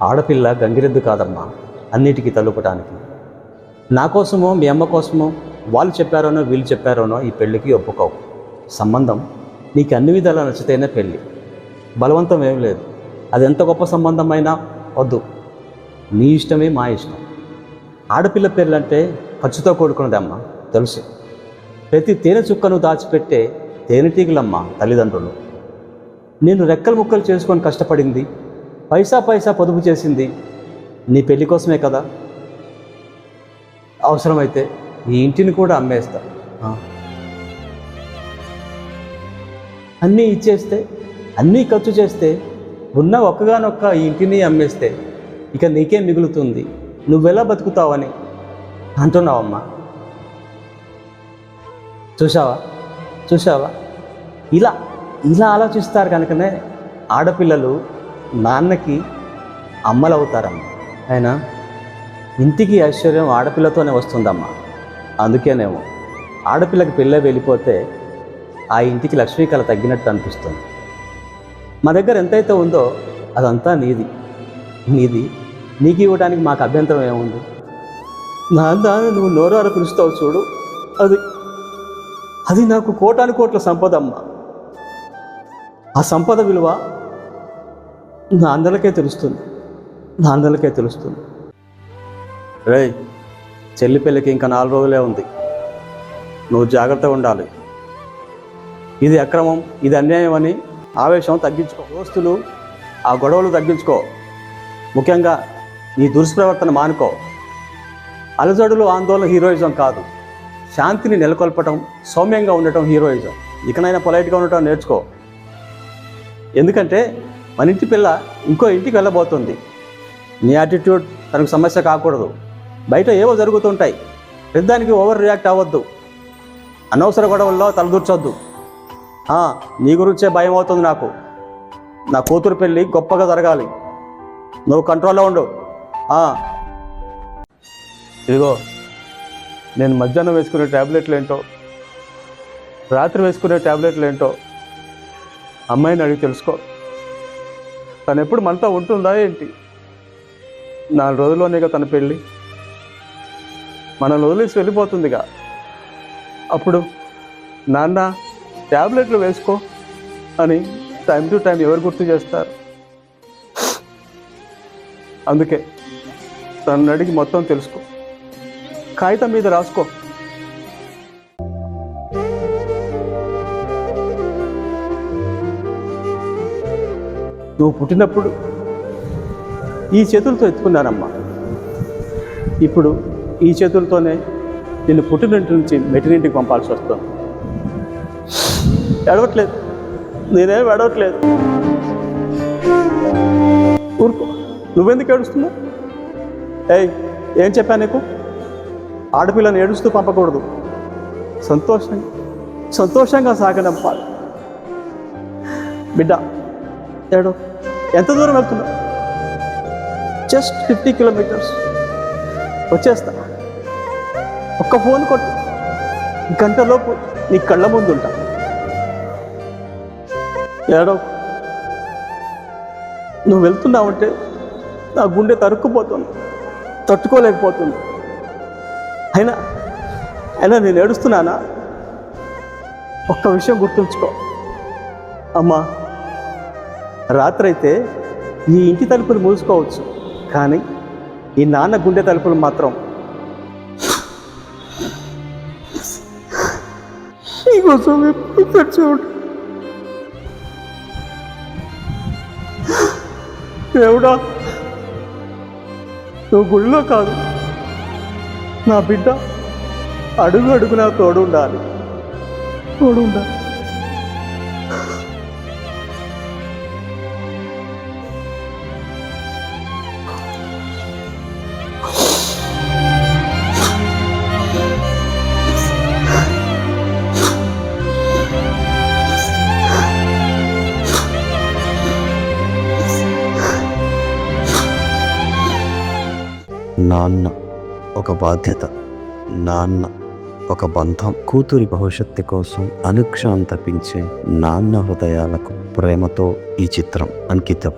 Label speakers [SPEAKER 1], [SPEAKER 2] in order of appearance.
[SPEAKER 1] ఆడపిల్ల గంగిరెద్దు కాదమ్మా, అన్నిటికీ తలుపటానికి. నా కోసమో మీ అమ్మ కోసమో వాళ్ళు చెప్పారోనో వీళ్ళు చెప్పారోనో ఈ పెళ్ళికి ఒప్పుకోవు. సంబంధం నీకు అన్ని విధాలా నచ్చితేనే పెళ్ళి, బలవంతం ఏం లేదు. అది ఎంత గొప్ప సంబంధం అయినా వద్దు, నీ ఇష్టమే మా ఇష్టం. ఆడపిల్ల పెళ్ళంటే ఖర్చుతో కూడుకున్నదమ్మా, తెలుసు. ప్రతి తేనె చుక్కను దాచిపెట్టే తేనెటీగలమ్మ తల్లిదండ్రులు. నేను రెక్కలు ముక్కలు చేసుకొని కష్టపడింది, పైసా పైసా పొదుపు చేసింది నీ పెళ్లి కోసమే కదా. అవసరమైతే ఈ ఇంటిని కూడా అమ్మేస్తా. అన్నీ ఇచ్చేస్తే, అన్నీ ఖర్చు చేస్తే, ఉన్న ఒక్కగానొక్క ఈ ఇంటిని అమ్మేస్తే ఇక నీకేం మిగులుతుంది? నువ్వెలా బతుకుతావని అంటున్నావమ్మా. చూసావా ఇలా ఆలోచిస్తారు కనుకనే ఆడపిల్లలు నాన్నకి అమ్మలవుతారమ్మ. అయినా ఇంటికి ఐశ్వర్యం ఆడపిల్లతోనే వస్తుందమ్మా. అందుకేనేమో ఆడపిల్లకి పెళ్ళే వెళ్ళిపోతే ఆ ఇంటికి లక్ష్మీ కళ తగ్గినట్టు అనిపిస్తుంది. మా దగ్గర ఎంతైతే ఉందో అదంతా నీది. నీకు ఇవ్వడానికి మాకు అభ్యంతరం ఏముంది? నాన్న నువ్వు నోరారు పిలుస్తావు చూడు, అది నాకు కోటాను కోట్ల సంపద అమ్మ. ఆ సంపద విలువ నా అందరికే తెలుస్తుంది. రేయ్, చెల్లి పెళ్ళికి ఇంకా 4 రోజులే ఉంది. నువ్వు జాగ్రత్తగా ఉండాలి. ఇది అక్రమం, ఇది అన్యాయం అని ఆవేశం తగ్గించుకో. దోస్తులు ఆ గొడవలు తగ్గించుకో. ముఖ్యంగా నీ దుష్ప్రవర్తన మానుకో. అలజడులు ఆందోళన హీరోయిజం కాదు, శాంతిని నెలకొల్పటం, సౌమ్యంగా ఉండటం హీరోయిజం. ఇకనైనా పొలైట్గా ఉండటం నేర్చుకో. ఎందుకంటే మన ఇంటి పిల్ల ఇంకో ఇంటికి వెళ్ళబోతుంది. నీ యాటిట్యూడ్ తనకు సమస్య కాకూడదు. బయట ఏవో జరుగుతుంటాయి, పెద్దానికి ఓవర్ రియాక్ట్ అవ్వద్దు. అనవసర గొడవల్లో తలదూర్చొద్దు. నీ గురించే భయం అవుతుంది నాకు. నా కూతురు పెళ్ళి గొప్పగా జరగాలి, నువ్వు కంట్రోల్లో ఉండు. ఇదిగో, నేను మధ్యాహ్నం వేసుకునే ట్యాబ్లెట్లు ఏంటో, రాత్రి వేసుకునే ట్యాబ్లెట్లు ఏంటో అమ్మాయిని అడిగి తెలుసుకో. తను ఎప్పుడు మనతో ఉంటుందా ఏంటి? 4 రోజుల్లోనేగా తన పెళ్ళి. మనల్ని వదిలేసి వెళ్ళిపోతుందిగా. అప్పుడు నాన్న ట్యాబ్లెట్లు వేసుకో అని టైం టు టైం ఎవరు గుర్తు చేస్తారు? అందుకే తనని అడిగి మొత్తం తెలుసుకో, కాగితం మీద రాసుకో. నువ్వు పుట్టినప్పుడు ఈ చేతులతో ఎత్తుకున్నానమ్మా. ఇప్పుడు ఈ చేతులతోనే నిన్ను పుట్టినింటి నుంచి మెట్టినింటికి పంపాల్సి వస్తుంది. ఏడవట్లేదు, నేనేం ఏడవట్లేదు. ఊరుకో, నువ్వెందుకు ఏడుస్తున్నావు? ఏం చెప్పాను నీకు? ఆడపిల్లని ఏడుస్తూ పంపకూడదు, సంతోషంగా సాగనంపాలి. బిడ్డ ఏడో. ఎంత దూరం వెళ్తున్నావు? జస్ట్ 50 కిలోమీటర్స్, వచ్చేస్తా. ఒక్క ఫోన్ కొట్టు, గంటలోపు నీ కళ్ళ ముందు ఉంటా. ఏడో. నువ్వు వెళ్తున్నావంటే నా గుండె తరుక్కుపోతుంది, తట్టుకోలేకపోతుంది. అయినా నేను ఏడుస్తున్నానా? ఒక్క విషయం గుర్తుంచుకో అమ్మా. రాత్రి అయితే ఈ ఇంటి తలుపులు మూసుకోవచ్చు, కానీ ఈ నాన్న గుండె తలుపులు మాత్రం నీకోసం చూడు. దేవుడా, నువ్వు గుళ్ళో కాదు, నా బిడ్డ అడుగు అడుగునా తోడుండాలి.
[SPEAKER 2] నాన్న ఒక బాధ్యత, నాన్న ఒక బంధం. కూతురి భవిష్యత్తు కోసం అనుక్షణం తప్పించే నాన్న హృదయాలకు ప్రేమతో ఈ చిత్రం అంకితం.